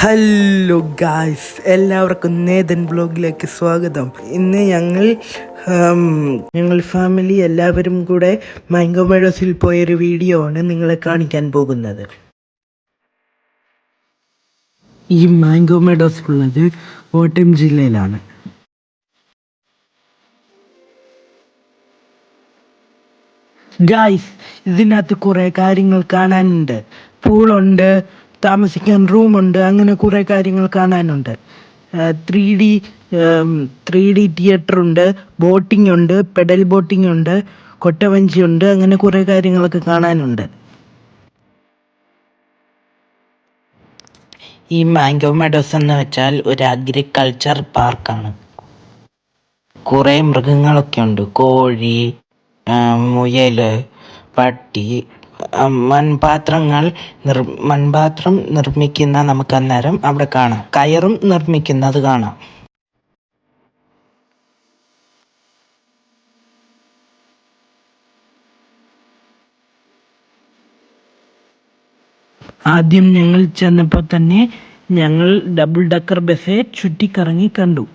Hello guys, എല്ലാവർക്കും Nathan വ്ലോഗിലേക്ക് സ്വാഗതം. ഇന്ന് ഞങ്ങൾ ഫാമിലി എല്ലാവരും കൂടെ മാംഗോ മെഡോസിൽ പോയൊരു വീഡിയോ ആണ് നിങ്ങളെ കാണിക്കാൻ പോകുന്നത്. ഈ മാംഗോ മെഡോസ് ഉള്ളത് കോട്ടയം ജില്ലയിലാണ്. ഗായ്സ്, ഇതിനകത്ത് കുറേ കാര്യങ്ങൾ കാണാനുണ്ട്. പൂളുണ്ട്, താമസിക്കാൻ റൂമുണ്ട്, അങ്ങനെ കുറേ കാര്യങ്ങൾ കാണാനുണ്ട്. 3D തിയേറ്റർ ഉണ്ട്, ബോട്ടിംഗ് ഉണ്ട്, പെഡൽ ബോട്ടിംഗ് ഉണ്ട്, കൊട്ടവഞ്ചി ഉണ്ട്, അങ്ങനെ കുറേ കാര്യങ്ങളൊക്കെ കാണാനുണ്ട്. ഈ മാംഗോ മെഡോസ് എന്ന് വെച്ചാൽ ഒരു അഗ്രികൾച്ചർ പാർക്കാണ്. കുറേ മൃഗങ്ങളൊക്കെ ഉണ്ട്. കോഴി, മുയല്, പട്ടി. മൺപാത്രം നിർമ്മിക്കുന്ന നമുക്ക് അന്നേരം അവിടെ കാണാം. കയറും നിർമ്മിക്കുന്നത് കാണാം. ആദ്യം ഞങ്ങൾ ചെന്നപ്പോൾ തന്നെ ഞങ്ങൾ ഡബിൾ ഡക്കർ ബസ്സെ ചുറ്റിക്കറങ്ങി കണ്ടു.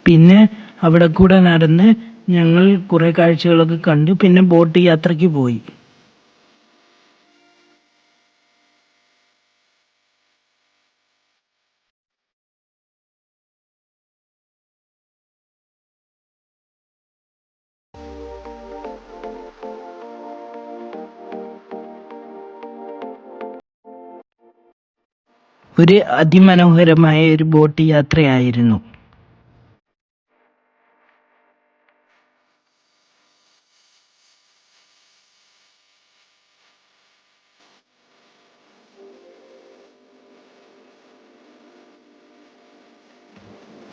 പിന്നെ അവിടെ കൂടെ നടന്ന് ഞങ്ങൾ കുറെ കാഴ്ചകളൊക്കെ കണ്ടു. പിന്നെ ബോട്ട് യാത്രയ്ക്ക് പോയി. ഒരു അതിമനോഹരമായ ഒരു ബോട്ട് യാത്രയായിരുന്നു.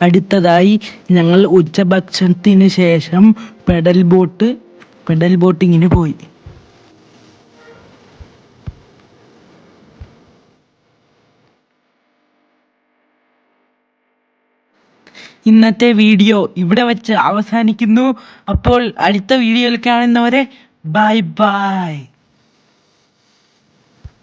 അടുത്തതായി ഞങ്ങൾ ഉച്ചഭക്ഷണത്തിന് ശേഷം പെഡൽ ബോട്ടിങ്ങിന് പോയി. ഇന്നത്തെ വീഡിയോ ഇവിടെ വെച്ച് അവസാനിക്കുന്നു. അപ്പോൾ അടുത്ത വീഡിയോയിൽ കാണുന്നവരെ ബൈ ബൈ.